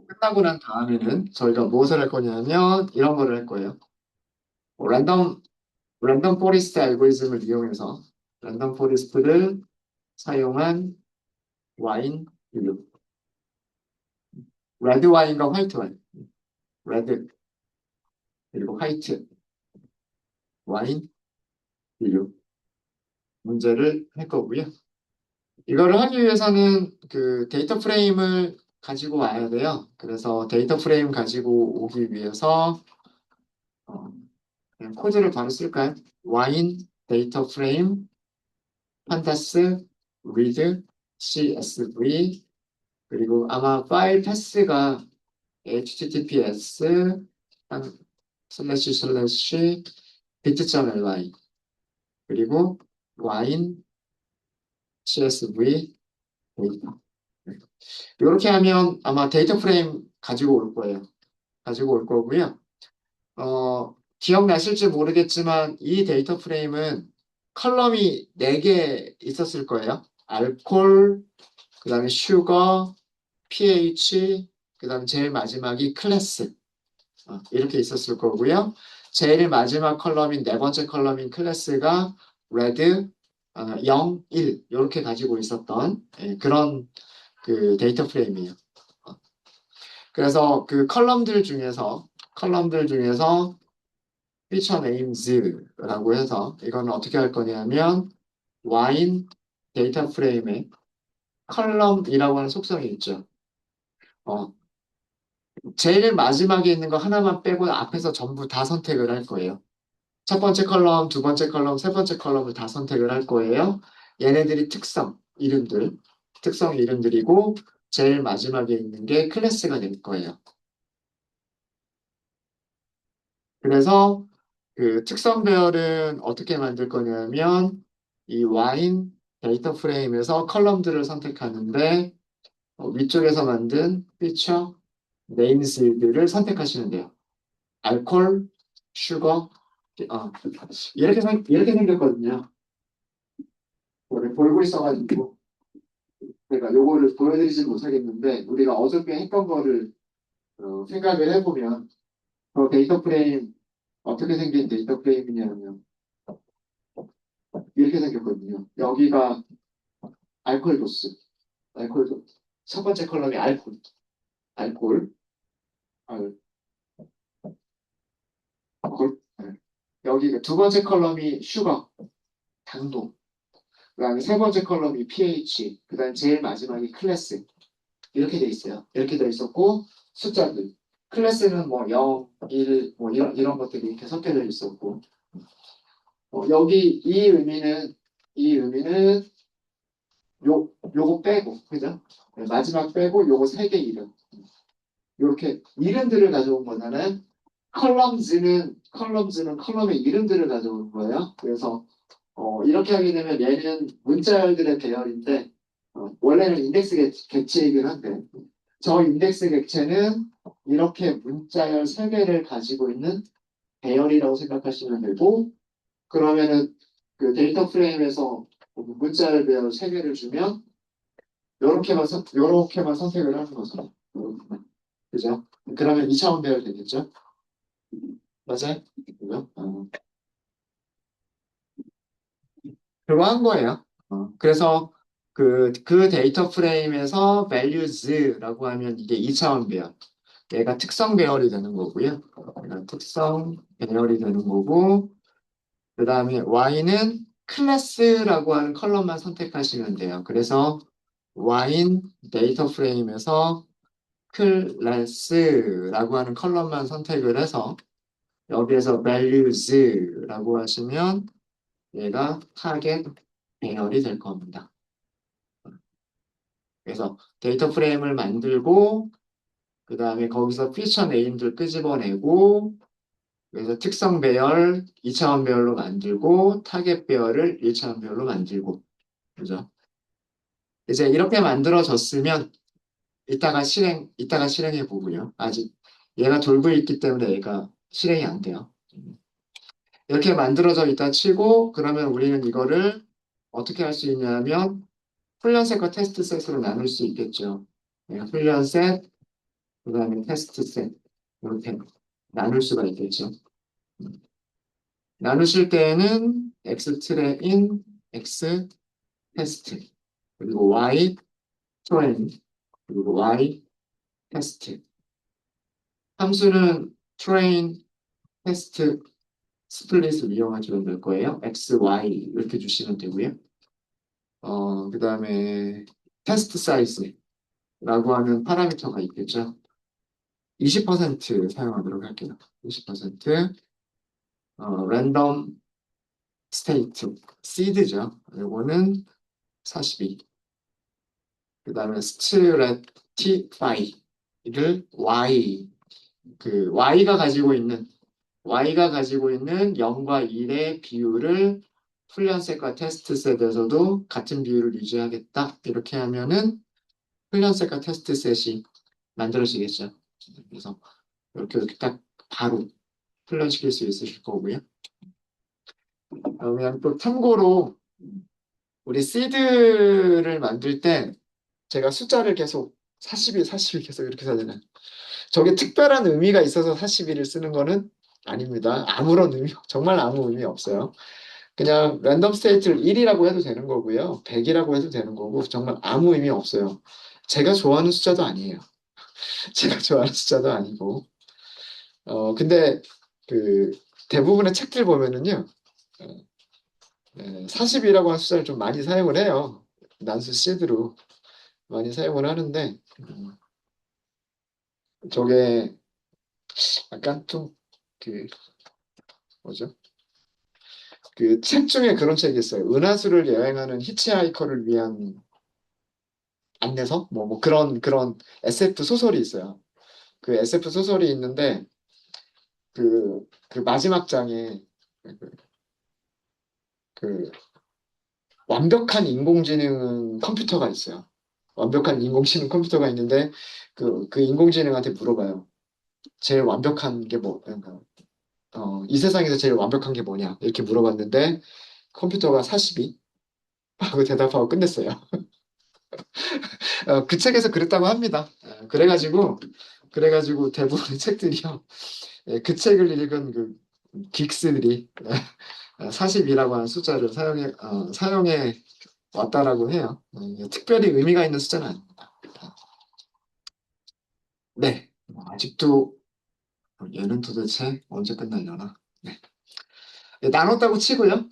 끝나고 난 다음에는 저희가 무엇을 할 거냐면 이런 거를 할 거예요. 뭐 랜덤 포리스트 알고리즘을 이용해서 랜덤 포리스트를 사용한 와인 비교. 레드 와인과 화이트 와인. 레드 그리고 화이트 와인 비교 문제를 할 거고요. 이거를 하기 위해서는 그 데이터 프레임을 가지고 와야 돼요. 그래서 데이터 프레임 가지고 오기 위해서 어, 그냥 코드를 바로 쓸까요? 와인 데이터 프레임 판타스 read CSV 그리고 아마 파일 패스가 https 슬래시 bit.ly 그리고 wine csv 데이터 이렇게 하면 아마 데이터 프레임 가지고 올 거예요. 가지고 올 거고요. 기억나실지 모르겠지만 이 데이터 프레임은 컬럼이 4개 있었을 거예요. 알콜, 그 다음에 슈거, pH, 그 다음에 제일 마지막이 클래스. 이렇게 있었을 거고요. 제일 마지막 컬럼인 네 번째 컬럼인 클래스가 레드, 0, 1 이렇게 가지고 있었던 그런 그 데이터 프레임이에요. 어, 그래서 그 컬럼들 중에서 feature names라고 해서 이거는 어떻게 할 거냐면 와인 데이터 프레임에 컬럼이라고 하는 속성이 있죠. 어, 제일 마지막에 있는 거 하나만 빼고 앞에서 전부 다 선택을 할 거예요. 첫 번째 컬럼, 두 번째 컬럼, 세 번째 컬럼을 다 선택을 할 거예요. 얘네들이 특성 이름들이고 제일 마지막에 있는 게 클래스가 될 거예요. 그래서 그 특성 배열은 어떻게 만들 거냐면 이 와인 데이터 프레임에서 컬럼들을 선택하는데 위쪽에서 만든 피처 네임스들을 선택하시면 돼요. 알콜, 슈거, 어, 이렇게 생겼거든요. 오늘 볼고 있어가지고 그러니까 요거를 보여드리진 못하겠는데 우리가 어저께 했던 거를 생각을 해보면 그 데이터 프레임 어떻게 생긴 데이터 프레임이냐면 이렇게 생겼거든요. 여기가 알코올 도수, 알코올 도수. 첫 번째 컬럼이 알코올, 알, 알코올. 네. 여기가 두 번째 컬럼이 슈거, 당도. 그다음에 세 번째 컬럼이 pH, 그다음 제일 마지막이 클래스. 이렇게 돼 있어요. 이렇게 돼 있었고 숫자들. 클래스는 뭐 0, 1, 뭐 이런 것들이 이렇게 섞여져 있었고 여기 이 의미는 요거 빼고 그죠? 네, 마지막 빼고 요거 세 개 이름. 이렇게 이름들을 가져온 거잖아요. 컬럼즈는 컬럼의 이름들을 가져온 거예요. 그래서 이렇게 하게 되면 얘는 문자열들의 배열인데 원래는 인덱스 객체이긴 한데 저 인덱스 객체는 이렇게 문자열 3개를 가지고 있는 배열이라고 생각하시면 되고 그러면은 그 데이터 프레임에서 문자열 배열 3개를 주면 요렇게만 선택을 하는 거죠. 그죠? 그러면 2차원 배열 되겠죠? 맞아요? 그죠? 그거 한 거예요. 그래서 그 데이터 프레임에서 values라고 하면 이게 2차원 배열. 얘가 특성 배열이 되는 거고요. 얘가 특성 배열이 되는 거고, 그 다음에 y는 클래스라고 하는 컬럼만 선택하시면 돼요. 그래서 y인 데이터 프레임에서 클래스라고 하는 컬럼만 선택을 해서 여기에서 values라고 하시면 얘가 타겟 배열이 될 겁니다. 그래서 데이터 프레임을 만들고 그 다음에 거기서 피처 네임들 끄집어내고 그래서 특성 배열 2차원 배열로 만들고 타겟 배열을 1차원 배열로 만들고 그죠? 이제 이렇게 만들어졌으면 이따가 실행해 보고요. 아직 얘가 돌고 있기 때문에 얘가 실행이 안 돼요. 이렇게 만들어져 있다 치고 그러면 우리는 이거를 어떻게 할 수 있냐면 훈련셋과 테스트셋으로 나눌 수 있겠죠. 훈련셋 그 다음에 테스트 셋. 이렇게 나눌 수가 있겠죠. 나누실 때에는 x 트레인, x 테스트, 그리고 y 트레인, 그리고 y 테스트. 함수는 트레인, 테스트, 스플릿을 이용하시면 될 거예요. x, y 이렇게 주시면 되고요. 그 다음에 테스트 사이즈라고 하는 파라미터가 있겠죠. 20% 사용하도록 할게요. 20%. 랜덤 스테이트, 시드죠. 이거는 42. 그 다음에 스트레티파이를 Y가 가지고 있는 0과 1의 비율을 훈련셋과 테스트셋에서도 같은 비율을 유지하겠다. 이렇게 하면은 훈련셋과 테스트셋이 만들어지겠죠. 그래서 이렇게 딱 바로 훈련시킬 수 있으실 거고요. 그러면 또 참고로 우리 시드를 만들 때 제가 숫자를 계속 42, 42 계속 이렇게 써야 되나요? 저게 특별한 의미가 있어서 42를 쓰는 거는 아닙니다. 아무런 의미, 정말 아무 의미 없어요. 그냥 랜덤 스테이트를 1이라고 해도 되는 거고요. 100이라고 해도 되는 거고 정말 아무 의미 없어요. 제가 좋아하는 숫자도 아니에요. 제가 좋아하는 숫자도 아니고. 근데 그 대부분의 책들 보면은요. 40이라고 하는 숫자를 좀 많이 사용을 해요. 난수 시드로 많이 사용을 하는데 저게 약간 좀 그 뭐죠? 그 책 중에 그런 책이 있어요. 은하수를 여행하는 히치하이커를 위한 안내서? 그런 SF 소설이 있어요. 그 SF 소설이 있는데 그 마지막 장에 그, 그 완벽한 인공지능 컴퓨터가 있어요. 완벽한 인공지능 컴퓨터가 있는데 그 인공지능한테 물어봐요. 제일 완벽한 게 뭐, 그러니까, 이 세상에서 제일 완벽한 게 뭐냐? 이렇게 물어봤는데 컴퓨터가 42 하고 대답하고 끝냈어요. 그 책에서 그랬다고 합니다. 그래가지고 대부분의 책들이요. 그 책을 읽은 그 긱스들이 40이라고 하는 숫자를 사용해 왔다라고 해요. 특별히 의미가 있는 숫자는 아닙니다. 네. 아직도 얘는 도대체 언제 끝나려나? 네. 나눴다고 치고요.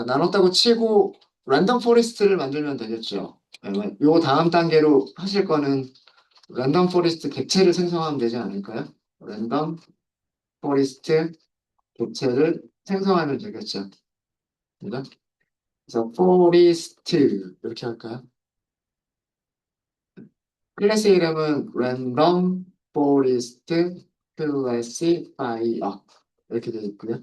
나눴다고 치고 랜덤 포레스트를 만들면 되겠죠. 요 다음 단계로 하실 거는 랜덤 포레스트 객체를 생성하면 되지 않을까요? 랜덤 포레스트 객체를 생성하면 되겠죠. 그죠? 그래서 포리스트 이렇게 할까요? 클래스 이름은 랜덤 포리스트 클래시파이어 이렇게 되어 있고요.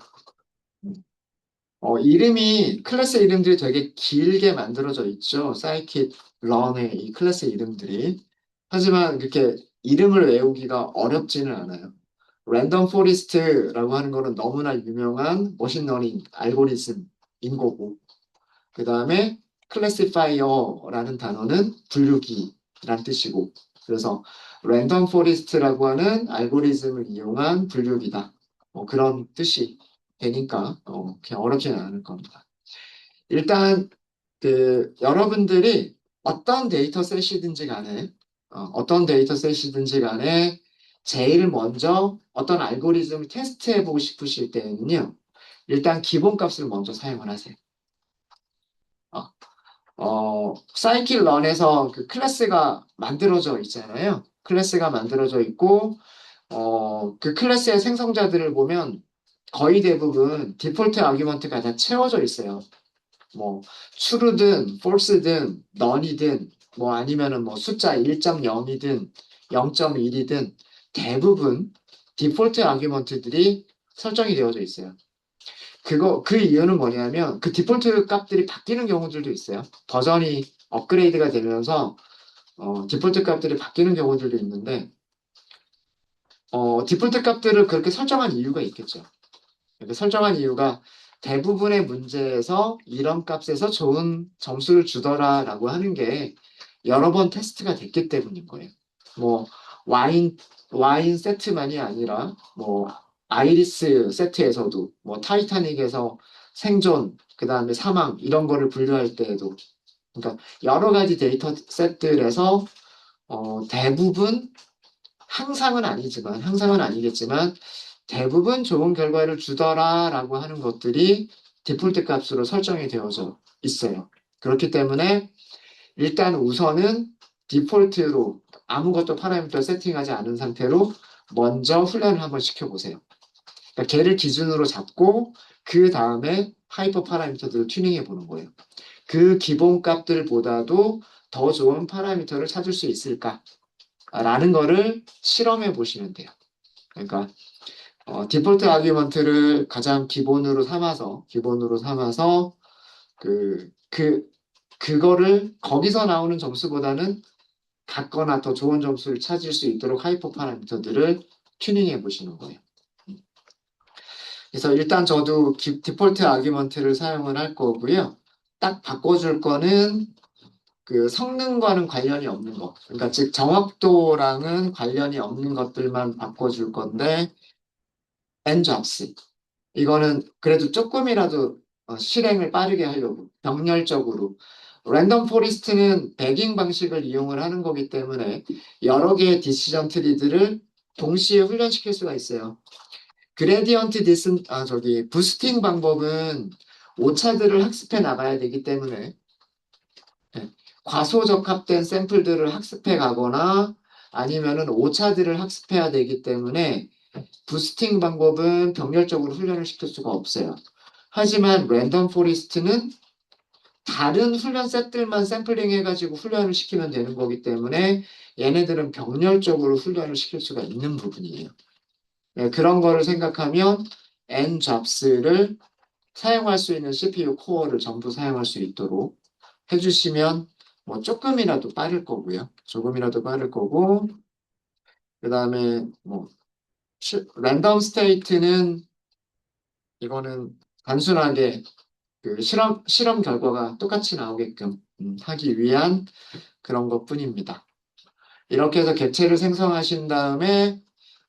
이름이 클래스 이름들이 되게 길게 만들어져 있죠. 사이킷 런의 이 클래스 이름들이. 하지만 그렇게 이름을 외우기가 어렵지는 않아요. 랜덤 포리스트라고 하는 거는 너무나 유명한 머신러닝 알고리즘인 거고, 그 다음에 클래시파이어라는 단어는 분류기란 뜻이고, 그래서 랜덤 포리스트라고 하는 알고리즘을 이용한 분류기다. 그런 뜻이 되니까 그냥 어렵지는 않을 겁니다. 일단 여러분들이 어떤 데이터셋이든지 간에 제일 먼저 어떤 알고리즘을 테스트해 보고 싶으실 때는요. 일단 기본값을 먼저 사용을 하세요. 사이클런에서 그 클래스가 만들어져 있잖아요. 클래스가 만들어져 있고, 그 클래스의 생성자들을 보면 거의 대부분 디폴트 아규먼트가 다 채워져 있어요. 뭐, true든, false든, none이든, 뭐 아니면은 뭐 숫자 1.0이든 0.1이든 대부분 디폴트 아규먼트들이 설정이 되어져 있어요. 그 이유는 뭐냐면 그 디폴트 값들이 바뀌는 경우들도 있어요. 버전이 업그레이드가 되면서 디폴트 값들이 바뀌는 경우들도 있는데 디폴트 값들을 그렇게 설정한 이유가 있겠죠. 이렇게 설정한 이유가 대부분의 문제에서 이런 값에서 좋은 점수를 주더라라고 하는 게 여러 번 테스트가 됐기 때문인 거예요. 뭐 와인, 와인 세트만이 아니라, 뭐, 아이리스 세트에서도, 뭐, 타이타닉에서 생존, 그 다음에 사망, 이런 거를 분류할 때에도, 그러니까 여러 가지 데이터 셋들에서, 대부분, 항상은 아니겠지만, 대부분 좋은 결과를 주더라라고 하는 것들이 디폴트 값으로 설정이 되어져 있어요. 그렇기 때문에 일단 우선은 디폴트로 아무것도 파라미터 세팅하지 않은 상태로 먼저 훈련을 한번 시켜보세요. 그러니까 걔를 기준으로 잡고 그 다음에 하이퍼 파라미터들을 튜닝해 보는 거예요. 그 기본 값들보다도 더 좋은 파라미터를 찾을 수 있을까라는 거를 실험해 보시면 돼요. 그러니까 디폴트 아규먼트를 가장 기본으로 삼아서 그, 그, 그거를 거기서 나오는 점수보다는 같거나 더 좋은 점수를 찾을 수 있도록 하이퍼 파라미터들을 튜닝해 보시는 거예요. 그래서 일단 저도 디폴트 아규먼트를 사용을 할 거고요. 딱 바꿔줄 거는 그 성능과는 관련이 없는 거. 그러니까 즉 정확도랑은 관련이 없는 것들만 바꿔줄 건데 n잡스. 이거는 그래도 조금이라도 실행을 빠르게 하려고 병렬적으로 랜덤 포리스트는 배깅 방식을 이용을 하는 거기 때문에 여러 개의 디시전 트리들을 동시에 훈련시킬 수가 있어요. 그레디언트 부스팅 방법은 오차들을 학습해 나가야 되기 때문에 네, 과소적합된 샘플들을 학습해 가거나 아니면은 오차들을 학습해야 되기 때문에 부스팅 방법은 병렬적으로 훈련을 시킬 수가 없어요. 하지만 랜덤 포리스트는 다른 훈련 셋들만 샘플링 해가지고 훈련을 시키면 되는 거기 때문에 얘네들은 병렬적으로 훈련을 시킬 수가 있는 부분이에요. 네, 그런 거를 생각하면 n잡스를 사용할 수 있는 CPU 코어를 전부 사용할 수 있도록 해주시면 뭐 조금이라도 빠를 거고요. 조금이라도 빠를 거고 그 다음에 뭐 랜덤 스테이트는 이거는 단순하게 그 실험 결과가 똑같이 나오게끔 하기 위한 그런 것 뿐입니다. 이렇게 해서 객체를 생성하신 다음에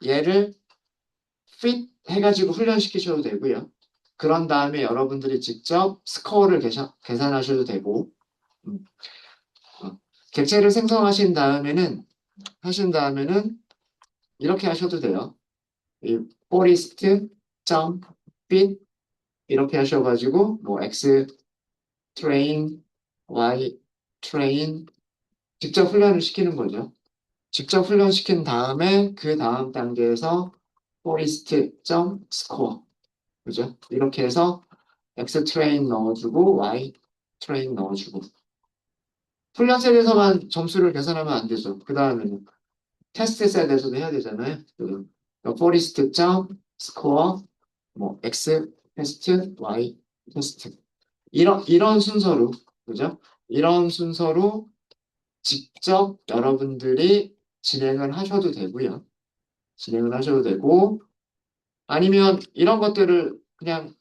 얘를 fit 해가지고 훈련시키셔도 되고요. 그런 다음에 여러분들이 직접 스코어를 계산하셔도 되고, 음, 객체를 하신 다음에는 이렇게 하셔도 돼요. 이 forest 점 fit 이렇게 하셔가지고 뭐 x train, y train 직접 훈련을 시키는 거죠. 직접 훈련시킨 다음에 그 다음 단계에서 forest.score 그죠? 이렇게 해서 x 트레인 넣어주고 y 트레인 넣어주고 훈련셀에서만 점수를 계산하면 안 되죠. 그 다음에는 테스트 셋에서도 해야 되잖아요. forest.score 뭐 x 테스트 y 테스트 이런 순서로 그죠? 이런 순서로 직접 여러분들이 진행을 하셔도 되고요. 진행을 하셔도 되고, 아니면 이런 것들을 그냥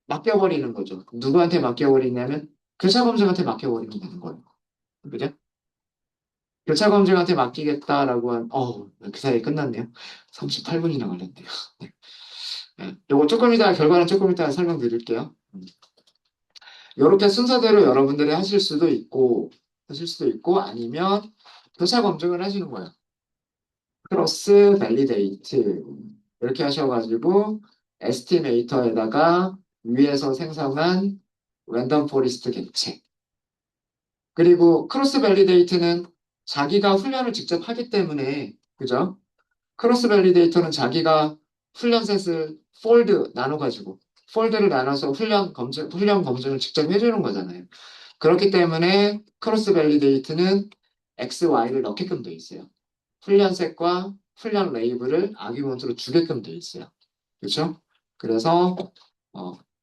맡겨버리는 거죠. 누구한테 맡겨버리냐면, 교차검증한테 맡겨버리면 되는 거예요. 그죠? 교차검증한테 맡기겠다라고 그 사이에 끝났네요. 38분이나 걸렸네요. 요거 결과는 조금 이따 설명드릴게요. 이렇게 순서대로 여러분들이 하실 수도 있고, 아니면 교차검증을 하시는 거예요. 크로스 밸리데이트 이렇게 하셔가지고 에스티메이터에다가 위에서 생성한 랜덤 포리스트 객체 그리고 크로스 밸리데이트는 자기가 훈련을 직접 하기 때문에 그죠? 크로스 밸리데이터는 자기가 훈련셋을 폴드를 나눠서 훈련 검증을 직접 해주는 거잖아요. 그렇기 때문에 크로스 밸리데이트는 X, Y를 넣게끔 돼 있어요. 훈련셋과 훈련 레이블을 아규먼트로 주게끔 돼 있어요. 그렇죠? 그래서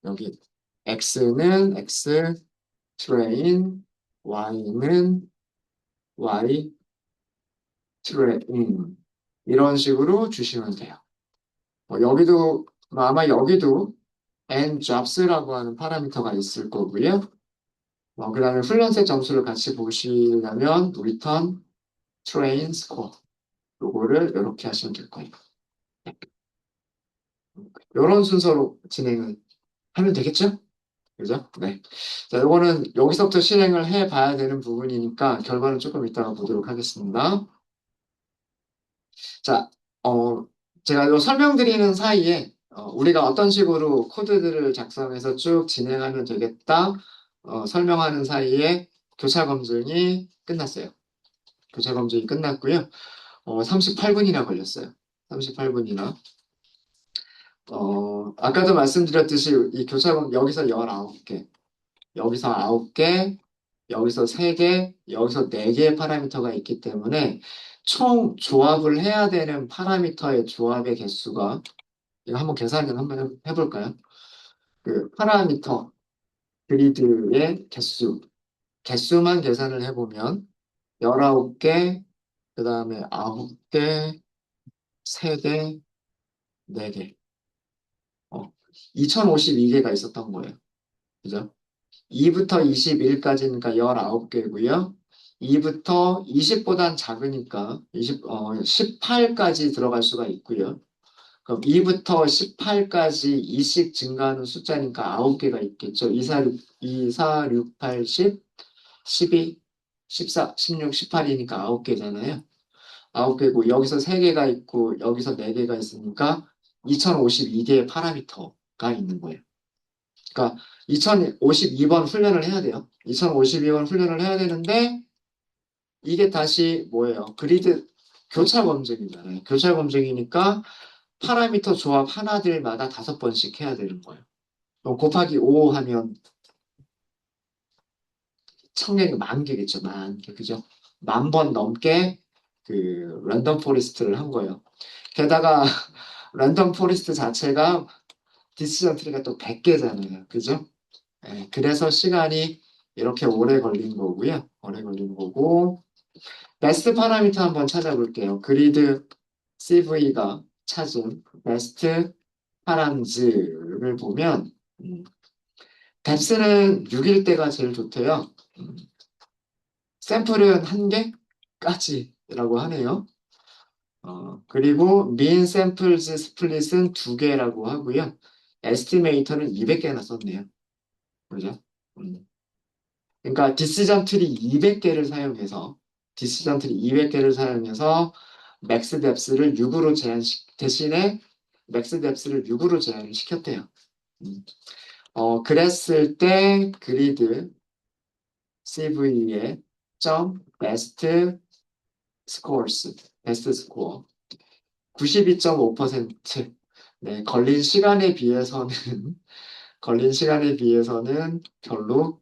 여기 X는 X 트레인, Y는 Y 트레인 이런 식으로 주시면 돼요. 아마 여기도 njobs라고 하는 파라미터가 있을 거고요. 그 다음에 훈련셋 점수를 같이 보시려면 return train score 요거를 이렇게 하시면 될 거예요. 이런 순서로 진행을 하면 되겠죠? 그죠? 네. 자, 요거는 여기서부터 실행을 해 봐야 되는 부분이니까 결과는 조금 이따가 보도록 하겠습니다. 자, 제가 요 설명드리는 사이에 우리가 어떤 식으로 코드들을 작성해서 쭉 진행하면 되겠다 설명하는 사이에 교차 검증이 끝났어요. 교차 검증이 끝났고요. 38분이나 걸렸어요. 38분이나. 아까도 말씀드렸듯이 이 교차 검 여기서 19개, 여기서 9개, 여기서 3개, 여기서 4개의 파라미터가 있기 때문에 총 조합을 해야 되는 파라미터의 조합의 개수가 이거 한번 계산을 한번 해볼까요? 그 파라미터 그리드의 개수만 계산을 해보면 19개, 그 다음에 9개, 3개, 4개, 2052개가 있었던 거예요. 그죠? 2부터 21까지니까 19개고요. 2부터 20보단 작으니까 18까지 들어갈 수가 있고요. 그럼 2부터 18까지 2씩 증가하는 숫자니까 9개가 있겠죠. 2, 4, 6, 2, 4, 6, 8, 10, 12, 14, 16, 18이니까 9개잖아요. 9개고 여기서 3개가 있고 여기서 4개가 있으니까 2052개의 파라미터가 있는 거예요. 그러니까 2052번 훈련을 해야 돼요. 2052번 훈련을 해야 되는데 이게 다시 뭐예요? 그리드 교차 검증이잖아요. 교차 검증이니까 파라미터 조합 하나들마다 5번씩 해야 되는 거예요. 그럼 곱하기 5 하면 청량이 10,000개겠죠. 10,000개. 그죠? 10,000번 넘게 그 랜덤 포레스트를 한 거예요. 게다가 랜덤 포레스트 자체가 디시전 트리가 또 100개잖아요. 그죠? 예, 그래서 시간이 이렇게 오래 걸린 거고요. 오래 걸린 거고. 베스트 파라미터 한번 찾아볼게요. 그리드 CV가 찾은 베스트 파람즈를 보면 뎁스는 6일 때가 제일 좋대요. 샘플은 1개까지라고 하네요. 그리고 민 샘플즈 스플릿은 2개라고 하고요. 에스티메이터는 200개나 썼네요. 그죠? 음. 그러니까 디시전 트리 200개를 사용해서 맥스 뎁스를 6으로 대신에 맥스 뎁스를 6으로 제한을 시켰대요. 음. 그랬을 때 그리드 CV의 점 베스트 스코어스 베스트 스코어 92.5%. 네, 걸린 시간에 비해서는 별로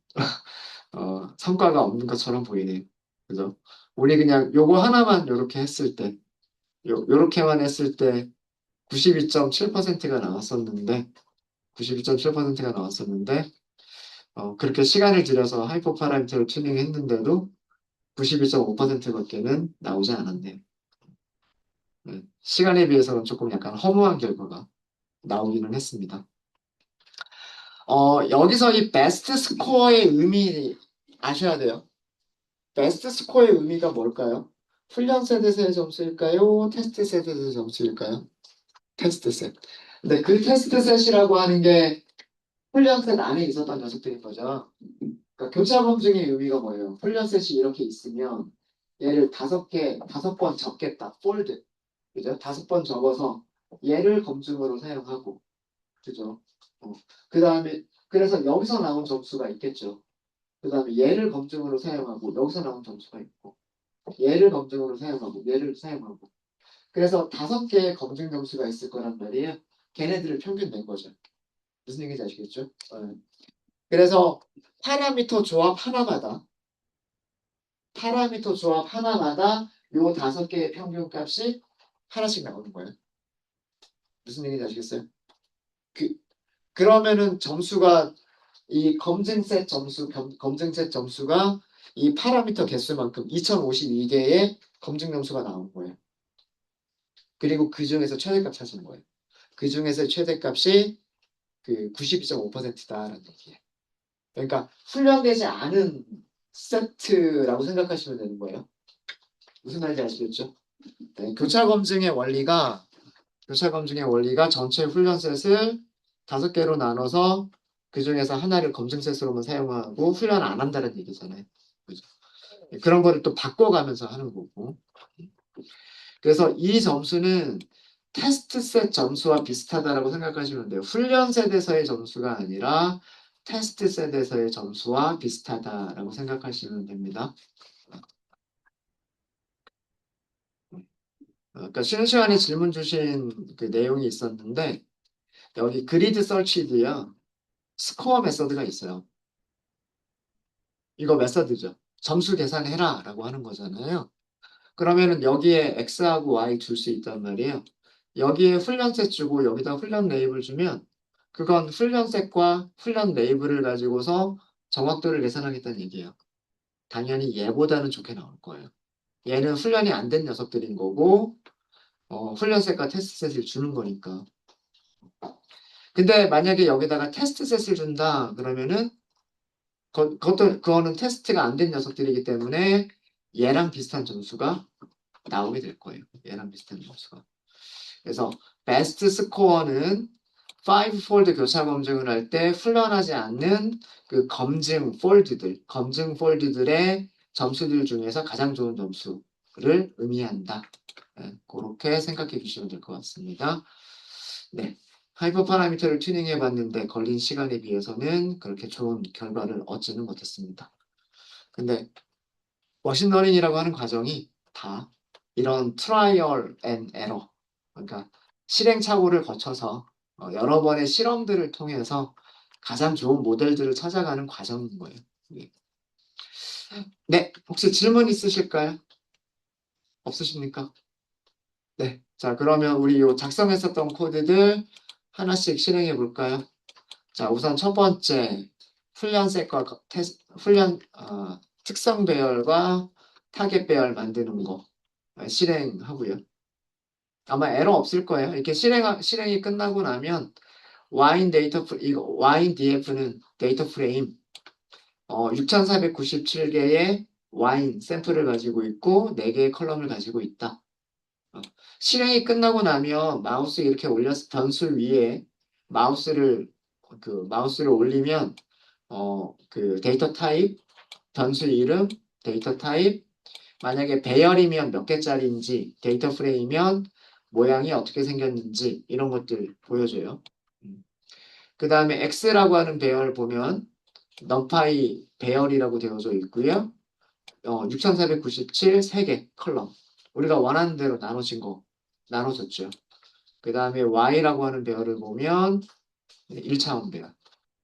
성과가 없는 것처럼 보이네요. 그죠? 우리 그냥 요거 하나만 요렇게 했을 때, 요렇게만 했을 때 92.7%가 나왔었는데, 92.7%가 나왔었는데, 그렇게 시간을 들여서 하이퍼 파라미터를 튜닝했는데도 92.5%밖에는 나오지 않았네요. 네, 시간에 비해서는 조금 약간 허무한 결과가 나오기는 했습니다. 여기서 이 베스트 스코어의 의미 아셔야 돼요. 베스트 스코어의 의미가 뭘까요? 훈련 셋에서의 점수일까요? 테스트 셋에서의 점수일까요? 테스트 셋. 근데 그 테스트 셋이라고 하는 게 훈련 셋 안에 있었던 녀석들인 거죠. 그러니까 교차 검증의 의미가 뭐예요? 훈련 셋이 이렇게 있으면 얘를 5번 적겠다. 폴드. 그죠? 5번 적어서 얘를 검증으로 사용하고. 그죠? 그 다음에, 그래서 여기서 나온 점수가 있겠죠. 그 다음에 얘를 검증으로 사용하고, 여기서 나온 점수가 있고, 얘를 검증으로 사용하고, 얘를 사용하고. 그래서 5개의 검증 점수가 있을 거란 말이에요. 걔네들을 평균 낸 거죠. 무슨 얘기인지 아시겠죠? 그래서 파라미터 조합 하나마다, 요 5개의 평균 값이 하나씩 나오는 거예요. 무슨 얘기인지 아시겠어요? 그, 그러면은 점수가 이 검증 셋 점수가 이 파라미터 개수만큼 2052개의 검증 점수가 나온 거예요. 그리고 그 중에서 최대값 찾은 거예요. 그 중에서 최대값이 그 92.5%다라는 얘기예요. 그러니까 훈련되지 않은 세트라고 생각하시면 되는 거예요. 무슨 말인지 아시겠죠? 네, 교차 검증의 원리가 전체 훈련셋을 5개로 나눠서 그 중에서 하나를 검증셋으로만 사용하고 훈련 안 한다는 얘기잖아요. 그죠? 네, 그런 거를 또 바꿔가면서 하는 거고. 그래서 이 점수는 테스트셋 점수와 비슷하다라고 생각하시면 돼요. 훈련셋에서의 점수가 아니라 테스트셋에서의 점수와 비슷하다라고 생각하시면 됩니다. 그러니까 쉬는 시간에 질문 주신 그 내용이 있었는데 여기 그리드 설치드야 스코어 메서드가 있어요. 이거 메서드죠. 점수 계산해라 라고 하는 거잖아요. 그러면은 여기에 X하고 Y 줄 수 있단 말이에요. 여기에 훈련셋 주고 여기다 훈련 레이블 주면 그건 훈련셋과 훈련 레이블을 가지고서 정확도를 계산하겠다는 얘기예요. 당연히 얘보다는 좋게 나올 거예요. 얘는 훈련이 안 된 녀석들인 거고 훈련셋과 테스트셋을 주는 거니까. 근데 만약에 여기다가 테스트셋을 준다 그러면은 그거는 테스트가 안 된 녀석들이기 때문에 얘랑 비슷한 점수가 나오게 될 거예요. 얘랑 비슷한 점수가. 그래서 베스트 스코어는 5폴드 교차 검증을 할 때 훈련하지 않는 그 검증 폴드들의 점수들 중에서 가장 좋은 점수를 의미한다. 네, 그렇게 생각해 주시면 될 것 같습니다. 네. 하이퍼 파라미터를 튜닝해 봤는데 걸린 시간에 비해서는 그렇게 좋은 결과를 얻지는 못했습니다. 근데 머신러닝이라고 하는 과정이 다 이런 트라이얼 앤 에러, 그러니까 실행착오를 거쳐서 여러 번의 실험들을 통해서 가장 좋은 모델들을 찾아가는 과정인 거예요. 예. 네, 혹시 질문 있으실까요? 없으십니까? 네, 자 그러면 우리 요 작성했었던 코드들 하나씩 실행해 볼까요? 자, 우선 첫 번째 훈련셋과 특성 배열과 타겟 배열 만드는 거 실행하고요. 아마 에러 없을 거예요. 이렇게 실행이 끝나고 나면 이거 YDF는 데이터 프레임 6497개의 와인 샘플을 가지고 있고 4개의 컬럼을 가지고 있다. 어, 실행이 끝나고 나면 마우스 이렇게 올려서 변수 위에 마우스를 마우스를 올리면 그 데이터 타입, 변수 이름, 데이터 타입, 만약에 배열이면 몇 개짜리인지, 데이터 프레임이면 모양이 어떻게 생겼는지 이런 것들 보여줘요. 그 다음에 X라고 하는 배열 보면 numpy 배열이라고 되어져 있고요. 6497 3개 컬럼. 우리가 원하는 대로 나눠졌죠. 그 다음에 Y라고 하는 배열을 보면 1차원 배열.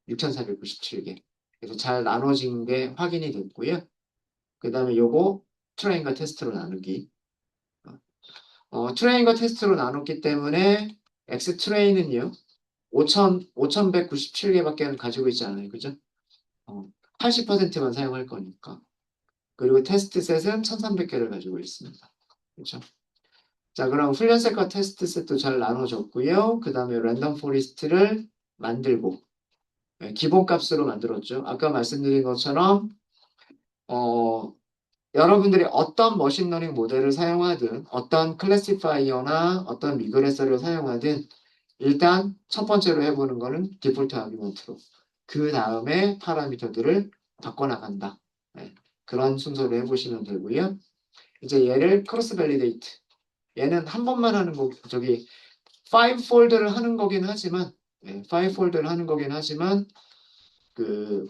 6497개. 그래서 잘 나눠진 게 확인이 됐고요. 그 다음에 요거 트레인과 테스트로 나누기. 트레인과 테스트로 나눴기 때문에 X 트레인은요, 5197개밖에 가지고 있지 않아요. 그죠? 80%만 사용할 거니까. 그리고 테스트 셋은 1300개를 가지고 있습니다. 그렇죠? 자, 그럼 훈련셋과 테스트 셋도 잘 나눠졌고요. 그 다음에 랜덤 포리스트를 만들고 기본값으로 만들었죠. 아까 말씀드린 것처럼 어, 여러분들이 어떤 머신러닝 모델을 사용하든 어떤 클래시파이어나 어떤 리그레서를 사용하든 일단 첫 번째로 해보는 거는 디폴트 아규먼트로 그 다음에 파라미터들을 바꿔나간다. 네, 그런 순서로 해보시면 되고요. 이제 얘를 크로스 밸리데이트 얘는 한 번만 하는 거 저기 5폴드를 하는 거긴 하지만 5폴드를 하는 거긴 하지만 그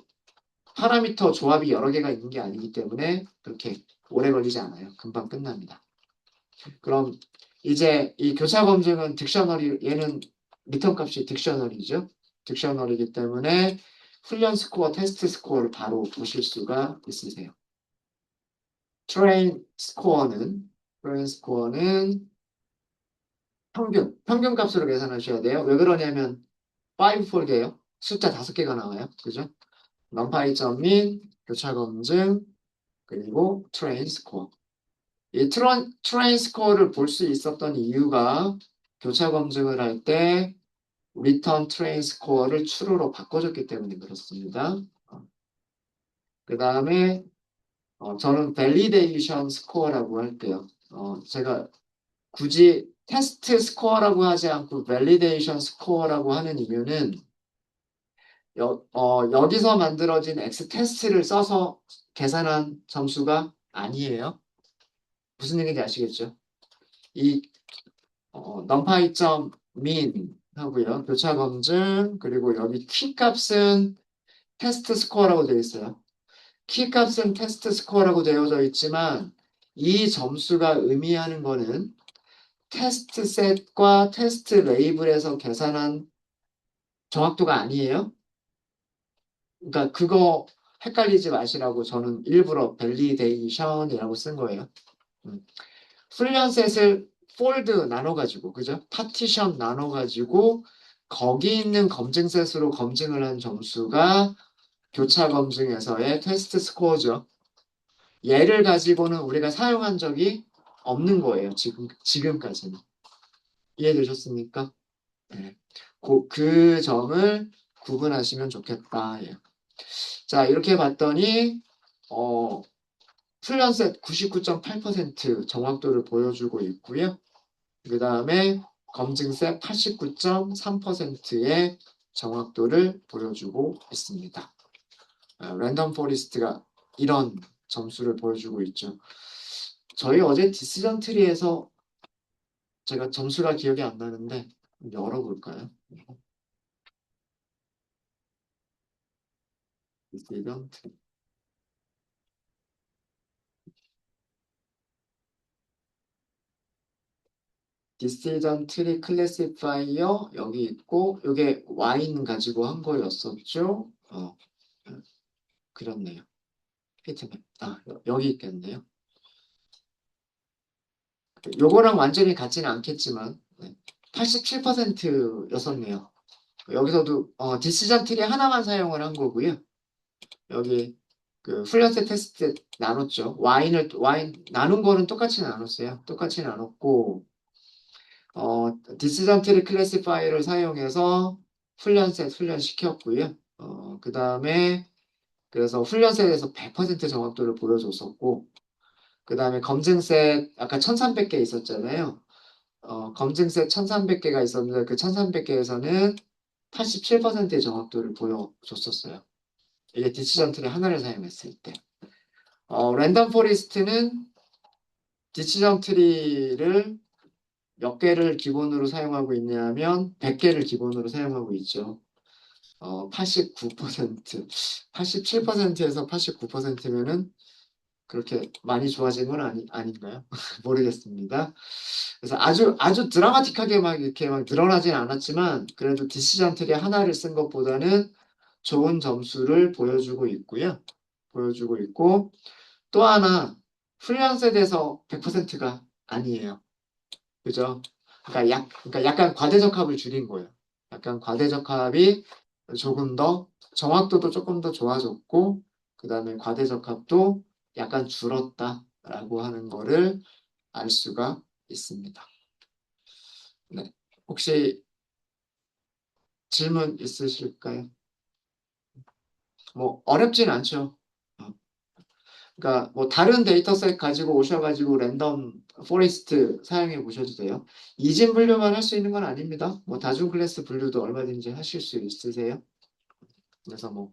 파라미터 조합이 여러 개가 있는 게 아니기 때문에 그렇게 오래 걸리지 않아요. 금방 끝납니다. 그럼 이제 이 교차 검증은 딕셔너리 얘는 리턴 값이 딕셔너리죠. 딕셔너리이기 때문에 훈련 스코어, 테스트 스코어를 바로 보실 수가 있으세요. 트레인 스코어는 평균 값으로 계산하셔야 돼요. 왜 그러냐면 5폴드예요. 숫자 5개가 나와요. 그죠? 넘파이.min, 교차 검증, 그리고 트레인 스코어. 이 트레인 스코어를 볼 수 있었던 이유가 교차 검증을 할 때 리턴 트레인 스코어를 true로 바꿔줬기 때문에 그렇습니다. 그 다음에 저는 밸리데이션 스코어라고 할게요. 제가 굳이 테스트 스코어라고 하지 않고 밸리데이션 스코어라고 하는 이유는 여기서 만들어진 X 테스트를 써서 계산한 점수가 아니에요. 무슨 얘기인지 아시겠죠? 이 numPy 점 min 하고요. 교차 검증 그리고 여기 키 값은 테스트 스코어라고 되어 있어요. 키 값은 테스트 스코어라고 되어져 있지만 이 점수가 의미하는 거는 테스트 셋과 테스트 레이블에서 계산한 정확도가 아니에요. 그러니까 그거 헷갈리지 마시라고 저는 일부러 밸리데이션이라고 쓴 거예요. 음. 훈련셋을 폴드 나눠가지고 그죠? 파티션 나눠가지고 거기 있는 검증셋으로 검증을 한 점수가 교차 검증에서의 테스트 스코어죠. 얘를 가지고는 우리가 사용한 적이 없는 거예요. 지금까지는. 이해되셨습니까? 네. 그 점을 구분하시면 좋겠다. 예. 자, 이렇게 봤더니, 어, 훈련셋 99.8% 정확도를 보여주고 있고요. 그 다음에 검증셋 89.3%의 정확도를 보여주고 있습니다. 랜덤 포리스트가 이런 점수를 보여주고 있죠. 저희 어제 디시전 트리에서 제가 점수가 기억이 안 나는데 열어볼까요? 디시전 트리. 디시전 트리 클래시파이어 여기 있고 이게 와인 가지고 한 거였었죠? 그렇네요. 피트맵. 여기 있겠네요. 요거랑 완전히 같지는 않겠지만 87%였었네요. 여기서도 디시전 트리 하나만 사용을 한 거고요. 여기 그 플러스 테스트 나눴죠. 와인 나눈 거는 똑같이 나눴어요. 똑같이 나눴고 디시전 트리 클래시파이어를 사용해서 훈련시켰고요. 그 다음에 그래서 훈련셋에서 100% 정확도를 보여줬었고 그 다음에 검증셋 아까 1300개 있었잖아요. 검증셋 1300개가 있었는데 그 1300개에서는 87%의 정확도를 보여줬었어요. 이게 디시전 트리 하나를 사용했을 때. 랜덤 포리스트는 디시전 트리를 몇 개를 기본으로 사용하고 있냐면 100개를 기본으로 사용하고 있죠. 89%, 87%에서 89%면은 그렇게 많이 좋아진 건 아닌가요? 모르겠습니다. 그래서 아주 드라마틱하게 막 이렇게 막 늘어나진 않았지만 그래도 디시전 트리 하나를 쓴 것보다는 좋은 점수를 보여주고 있고요. 보여주고 있고 또 하나 훈련셋에서 100%가 아니에요. 그죠? 그러니까 약간 과대적합을 줄인 거예요. 약간 과대적합이 조금 더 정확도도 조금 더 좋아졌고 그다음에 과대적합도 약간 줄었다라고 하는 거를 알 수가 있습니다. 네. 혹시 질문 있으실까요? 뭐 어렵진 않죠. 어, 그러니까 뭐 다른 데이터셋 가지고 오셔가지고 랜덤 포레스트 사용해 보셔도 돼요. 이진 분류만 할 수 있는 건 아닙니다. 뭐 다중 클래스 분류도 얼마든지 하실 수 있으세요. 그래서 뭐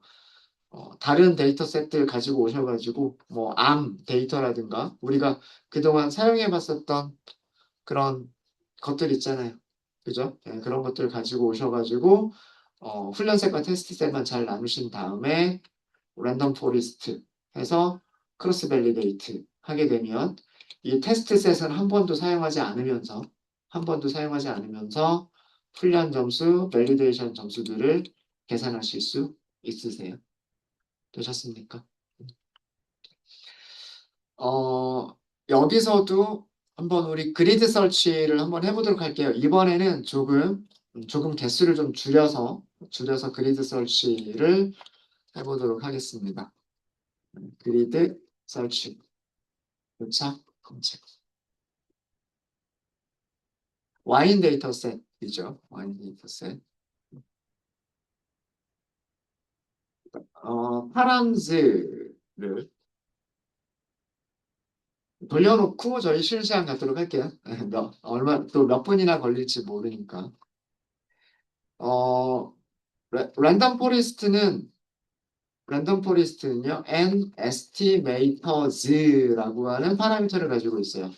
다른 데이터셋들 가지고 오셔가지고 뭐 암 데이터라든가 우리가 그동안 사용해 봤었던 그런 것들 있잖아요. 그죠? 네, 그런 것들 가지고 오셔가지고 훈련셋과 테스트셋만 잘 나누신 다음에 랜덤 포리스트 해서 크로스 밸리데이트 하게 되면 이 테스트 셋은 한 번도 사용하지 않으면서 훈련 점수, 밸리데이션 점수들을 계산하실 수 있으세요. 되셨습니까? 어, 여기서도 한번 우리 그리드 설치를 한번 해보도록 할게요. 이번에는 조금 개수를 좀 줄여서 그리드 설치를 해보도록 하겠습니다. 그리드 설치. 교차 검색. 와인 데이터셋이죠. 와인 데이터셋. 파람즈를 돌려놓고 저희 쉬는 시간 갖도록 할게요. 또 몇 분이나 걸릴지 모르니까. 어, 랜덤 포리스트는 n estimates라고 하는 파라미터를 가지고 있어요.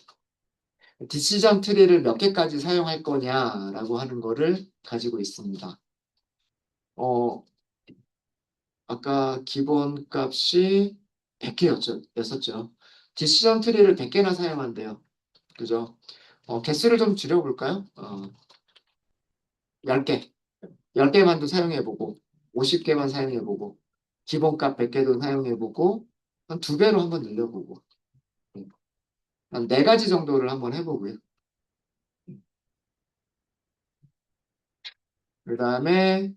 디시전 트리를 몇 개까지 사용할 거냐라고 하는 거를 가지고 있습니다. 어, 아까 기본 값이 100개였었죠. 디시전 트리를 100개나 사용한대요. 그죠? 개수를 좀 줄여볼까요? 10개. 10개만도 사용해보고, 50개만 사용해보고, 기본값 100개도 사용해보고, 한 2배로 한번 늘려보고, 한 4가지 정도를 한번 해보고요. 그 다음에,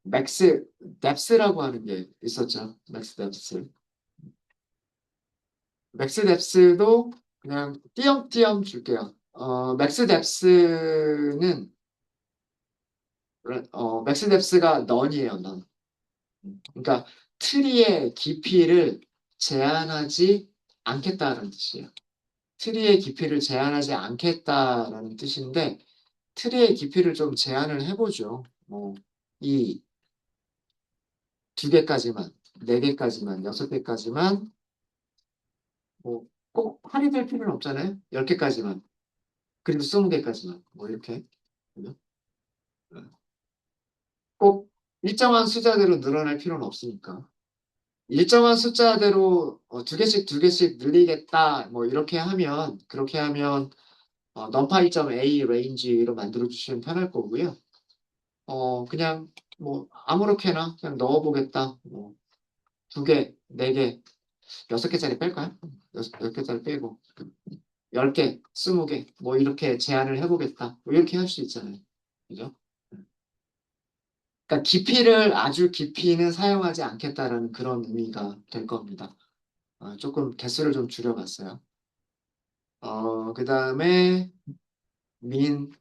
맥스 뎁스라고 하는 게 있었죠. 맥스 뎁스. 맥스 뎁스도 그냥 띄엄띄엄 줄게요. 맥스 뎁스는, 맥스 뎁스가 넌이에요, 넌. 그러니까 트리의 깊이를 제한하지 않겠다는 뜻이에요. 트리의 깊이를 제한하지 않겠다라는 뜻인데, 트리의 깊이를 좀 제한을 해보죠. 이 2개까지만, 4개까지만, 6개까지만, 꼭 8이 될 필요는 없잖아요. 10개까지만, 그리고 20개까지만, 이렇게. 그죠? 꼭 일정한 숫자대로 늘어날 필요는 없으니까. 일정한 숫자대로 2개씩 2개씩 늘리겠다, 그렇게 하면, numpy.a range로 만들어 주시면 편할 거고요. 그냥 아무렇게나 그냥 넣어보겠다. 2개, 4개, 6개짜리 뺄까요? 6개짜리 빼고 10개, 20개 이렇게 제한을 해보겠다. 이렇게 할 수 있잖아요. 그죠? 그러니까 아주 깊이는 사용하지 않겠다라는 그런 의미가 될 겁니다. 조금 개수를 좀 줄여봤어요. 그 다음에 min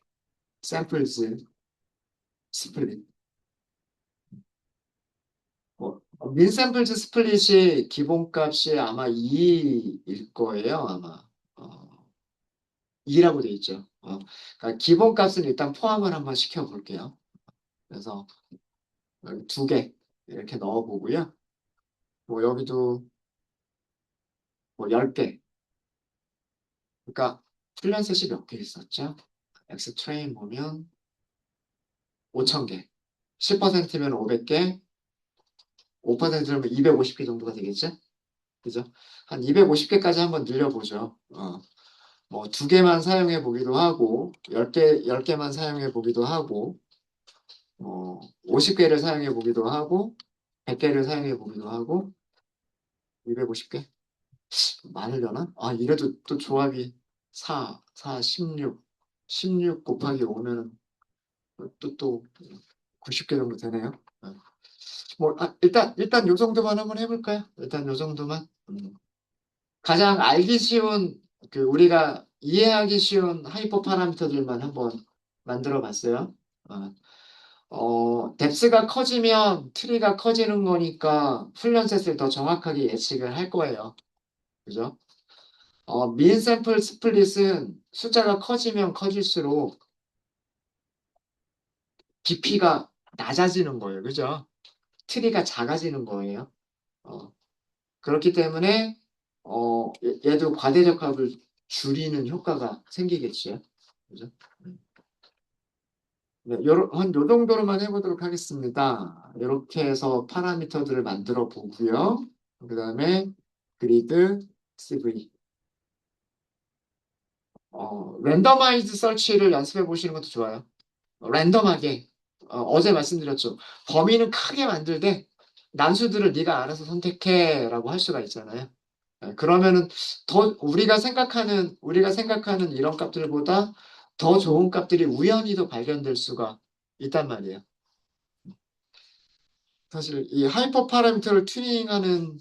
samples split. 민 샘플즈 스플릿이 기본값이 아마 2일 거예요, 아마. 2라고 돼 있죠. 그러니까 기본값은 일단 포함을 한번 시켜볼게요. 그래서 2개 이렇게 넣어보고요. 여기도 10개. 그러니까 플랜셋이 몇 개 있었죠? 엑스 트레인 보면 5,000개. 10%면 500개, 5%면 250개 정도가 되겠죠? 그죠? 한 250개까지 한번 늘려보죠. 2개만 사용해 보기도 하고, 10개만 사용해 보기도 하고, 50개를 사용해 보기도 하고, 100개를 사용해 보기도 하고, 250개? 많으려나? 이래도 또 조합이 16 곱하기 5면 또 90개 정도 되네요. 일단 요 정도만 한번 해볼까요? 일단 요 정도만. 가장 알기 쉬운, 우리가 이해하기 쉬운 하이퍼 파라미터들만 한번 만들어 봤어요. 뎁스가 커지면 트리가 커지는 거니까 훈련셋을 더 정확하게 예측을 할 거예요. 그죠? 민 샘플 스플릿은 숫자가 커지면 커질수록 깊이가 낮아지는 거예요. 그죠? 트리가 작아지는 거예요. 어, 그렇기 때문에 얘도 과대적합을 줄이는 효과가 생기겠죠. 그죠? 네, 요 정도로만 해보도록 하겠습니다. 이렇게 해서 파라미터들을 만들어 보고요. 그 다음에 그리드 CV. 랜더마이즈 서치를 연습해 보시는 것도 좋아요. 랜덤하게. 제 말씀드렸죠. 범위는 크게 만들되 난수들을 네가 알아서 선택해라고 할 수가 있잖아요. 그러면은 더 우리가 생각하는 이런 값들보다 더 좋은 값들이 우연히도 발견될 수가 있단 말이에요. 사실 이 하이퍼 파라미터를 튜닝하는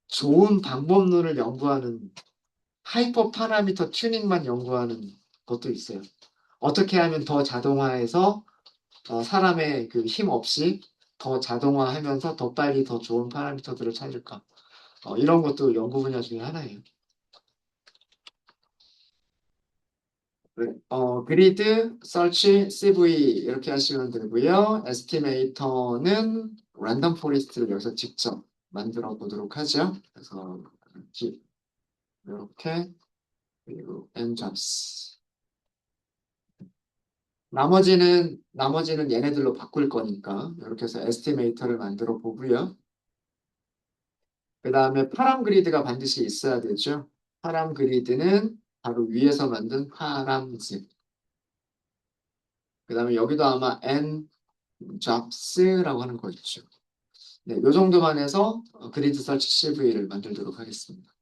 좋은 방법론을 연구하는 하이퍼 파라미터 튜닝만 연구하는 것도 있어요. 어떻게 하면 더 자동화해서 사람의 그 힘 없이 더 자동화하면서 더 빨리 더 좋은 파라미터들을 찾을까? 이런 것도 연구 분야 중에 하나예요. 네, 그리드, 서치, CV 이렇게 하시면 되고요. 에스티메이터는 랜덤 포레스트를 여기서 직접 만들어 보도록 하죠. 그래서 이렇게 그리고 엔잡스. 나머지는 얘네들로 바꿀 거니까 이렇게 해서 에스티메이터를 만들어 보고요. 그 다음에 파람 그리드가 반드시 있어야 되죠. 파람 그리드는 바로 위에서 만든 파람집. 그 다음에 여기도 아마 n jobs라고 하는 거 있죠. 네, 요 정도만 해서 그리드 설치 CV를 만들도록 하겠습니다.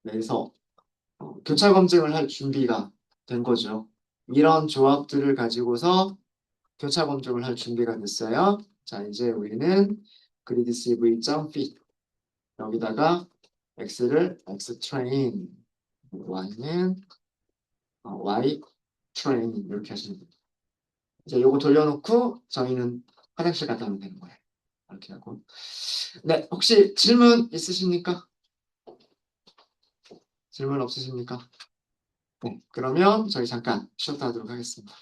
네, 그래서 교차 검증을 할 준비가 된 거죠. 이런 조합들을 가지고서 교차 검증을 할 준비가 됐어요. 자, 이제 우리는 그리드 CV.fit 여기다가 x를 xtrain, y는 ytrain 이렇게 하시면 됩니다. 이제 요거 돌려놓고 저희는 화장실 갔다 오면 되는 거예요. 이렇게 하고. 네, 혹시 질문 있으십니까? 질문 없으십니까? 네, 그러면 저희 잠깐 쉬었다 하도록 하겠습니다.